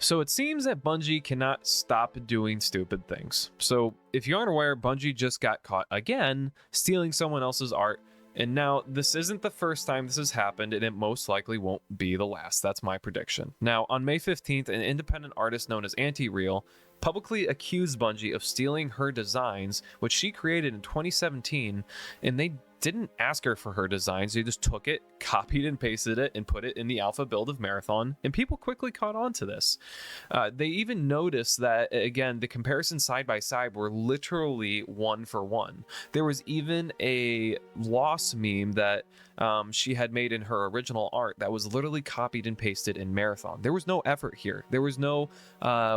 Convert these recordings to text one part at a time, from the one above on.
So it seems that Bungie cannot stop doing stupid things. So if you aren't aware, Bungie just got caught again stealing someone else's art. And now this isn't the first time this has happened, and it most likely won't be the last. That's my prediction. Now, on May 15th, an independent artist known as Anti-Real publicly accused Bungie of stealing her designs, which she created in 2017, and they didn't ask her for her designs. They just took it, copied and pasted it, and put it in the alpha build of Marathon, and people quickly caught on to this. They even noticed that, again, the comparisons side by side were literally one for one. There was even a loss meme that she had made in her original art that was literally copied and pasted in Marathon. There was no effort here. There was no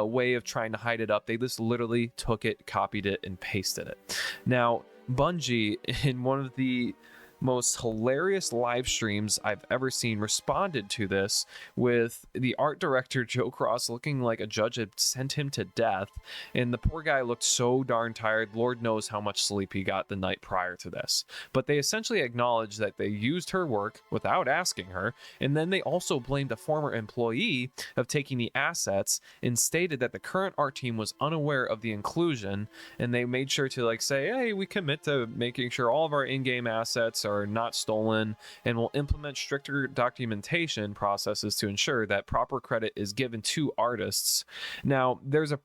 way of trying to hide it up. They just literally took it, copied it, and pasted it. Now, Bungie, in one of the most hilarious live streams I've ever seen, responded to this with the art director Joe Cross looking like a judge had sent him to death, and the poor guy looked so darn tired. Lord knows how much sleep he got the night prior to this. But they essentially acknowledged that they used her work without asking her, and then they also blamed a former employee of taking the assets and stated that the current art team was unaware of the inclusion, and they made sure to say, hey, we commit to making sure all of our in-game assets are not stolen, and will implement stricter documentation processes to ensure that proper credit is given to artists. Now, there's a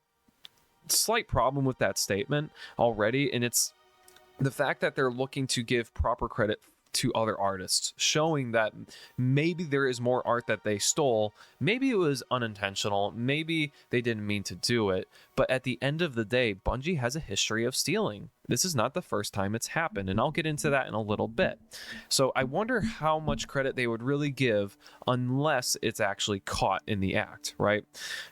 slight problem with that statement already, and it's the fact that they're looking to give proper credit to other artists, showing that maybe there is more art that they stole. Maybe it was unintentional, maybe they didn't mean to do it, but at the end of the day, Bungie has a history of stealing. This is not the first time it's happened, and I'll get into that in a little bit. So I wonder how much credit they would really give unless it's actually caught in the act, right?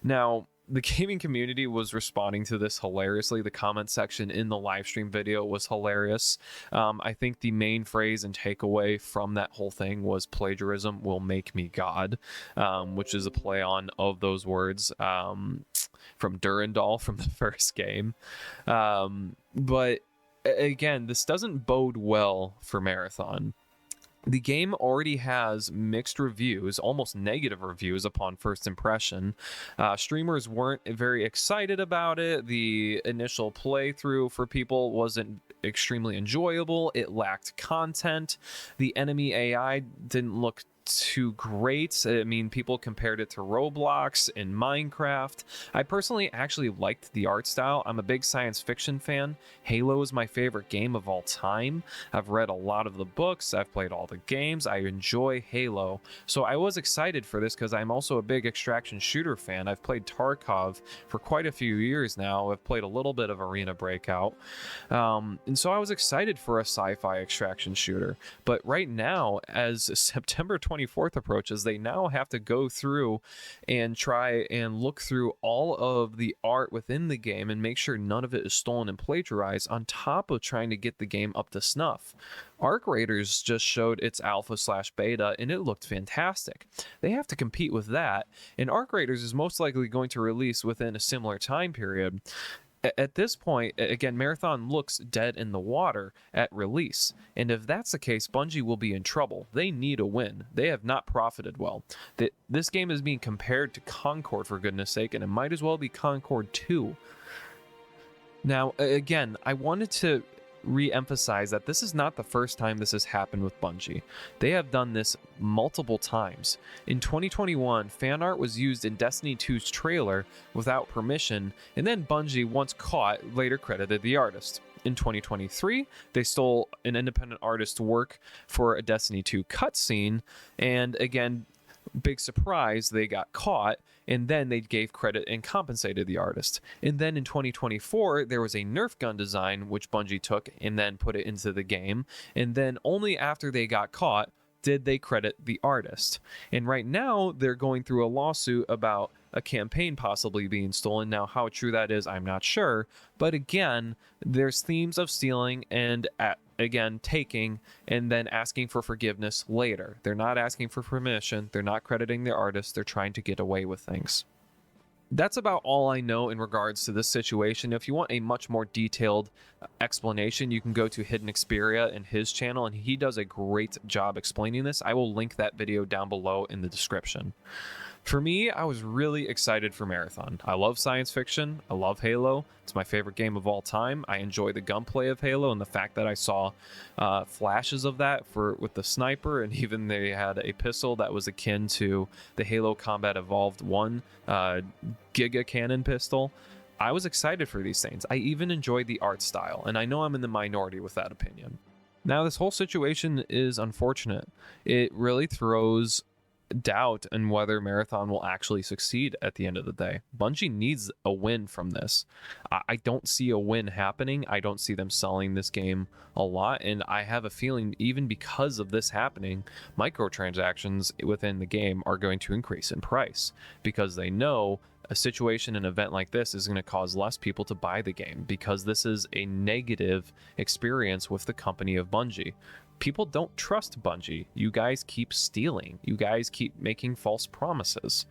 Now, the gaming community was responding to this hilariously. The comment section in the live stream video was hilarious. I think the main phrase and takeaway from that whole thing was plagiarism will make me God, which is a play on of those words from Durandal from the first game. But again, this doesn't bode well for Marathon. The game already has mixed reviews, almost negative reviews upon first impression. Streamers weren't very excited about it. The initial playthrough for people wasn't extremely enjoyable. It lacked content. The enemy AI didn't look too great. I mean, people compared it to Roblox and Minecraft. I personally actually liked the art style. I'm a big science fiction fan. Halo is my favorite game of all time. I've read a lot of the books. I've played all the games. I enjoy Halo. So I was excited for this because I'm also a big extraction shooter fan. I've played Tarkov for quite a few years now. I've played a little bit of Arena Breakout. And so I was excited for a sci-fi extraction shooter. But right now, as September 24th approaches, they now have to go through and try and look through all of the art within the game and make sure none of it is stolen and plagiarized, on top of trying to get the game up to snuff. Arc Raiders just showed its alpha/beta, and it looked fantastic. They have to compete with that, and Arc Raiders is most likely going to release within a similar time period. At this point, again, Marathon looks dead in the water at release. And if that's the case, Bungie will be in trouble. They need a win. They have not profited well. This game is being compared to Concord, for goodness sake, and it might as well be Concord 2. Now, again, I wanted to re-emphasize that this is not the first time this has happened with Bungie. They have done this multiple times. In 2021, fan art was used in Destiny 2's trailer without permission, and then Bungie, once caught, later credited the artist. In 2023, they stole an independent artist's work for a Destiny 2 cutscene, and again, big surprise, they got caught, and then they gave credit and compensated the artist. And then in 2024, there was a Nerf gun design which Bungie took and then put it into the game, and then only after they got caught did they credit the artist. And right now, they're going through a lawsuit about a campaign possibly being stolen. Now, how true that is, I'm not sure. But again, there's themes of stealing and again, taking and then asking for forgiveness later. They're not asking for permission. They're not crediting the artist. They're trying to get away with things. That's about all I know in regards to this situation. If you want a much more detailed explanation, you can go to Hidden Xperia and his channel, and he does a great job explaining this. I will link that video down below in the description. For me, I was really excited for Marathon. I love science fiction. I love Halo. It's my favorite game of all time. I enjoy the gunplay of Halo and the fact that I saw flashes of that with the sniper, and even they had a pistol that was akin to the Halo Combat Evolved 1 Giga Cannon pistol. I was excited for these things. I even enjoyed the art style, and I know I'm in the minority with that opinion. Now, this whole situation is unfortunate. It really throws doubt in whether Marathon will actually succeed at the end of the day. Bungie needs a win from this. I don't see a win happening. I don't see them selling this game a lot, and I have a feeling even because of this happening, microtransactions within the game are going to increase in price because they know a situation, an event like this is going to cause less people to buy the game because this is a negative experience with the company of Bungie. People don't trust Bungie. You guys keep stealing. You guys keep making false promises.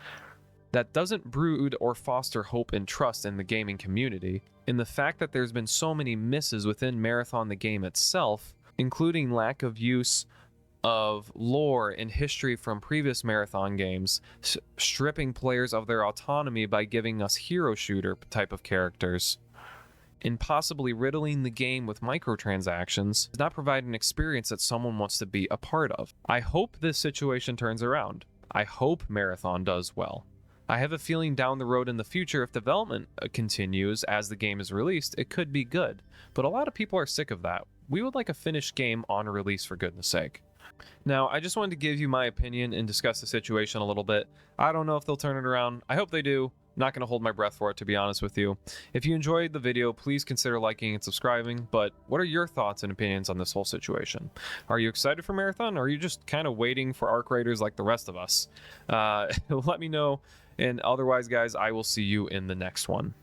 That doesn't brood or foster hope and trust in the gaming community. And the fact that there's been so many misses within Marathon the game itself, including lack of use of lore and history from previous Marathon games, stripping players of their autonomy by giving us hero shooter type of characters, and possibly riddling the game with microtransactions, does not provide an experience that someone wants to be a part of. I hope this situation turns around. I hope Marathon does well. I have a feeling down the road in the future, if development continues as the game is released, it could be good. But a lot of people are sick of that. We would like a finished game on release, for goodness sake. Now, I just wanted to give you my opinion and discuss the situation a little bit. I don't know if they'll turn it around. I hope they do. Not going to hold my breath for it, to be honest with you. If you enjoyed the video, please consider liking and subscribing. But what are your thoughts and opinions on this whole situation? Are you excited for Marathon, or are you just kind of waiting for Arc Raiders like the rest of us? Let me know. And otherwise, guys, I will see you in the next one.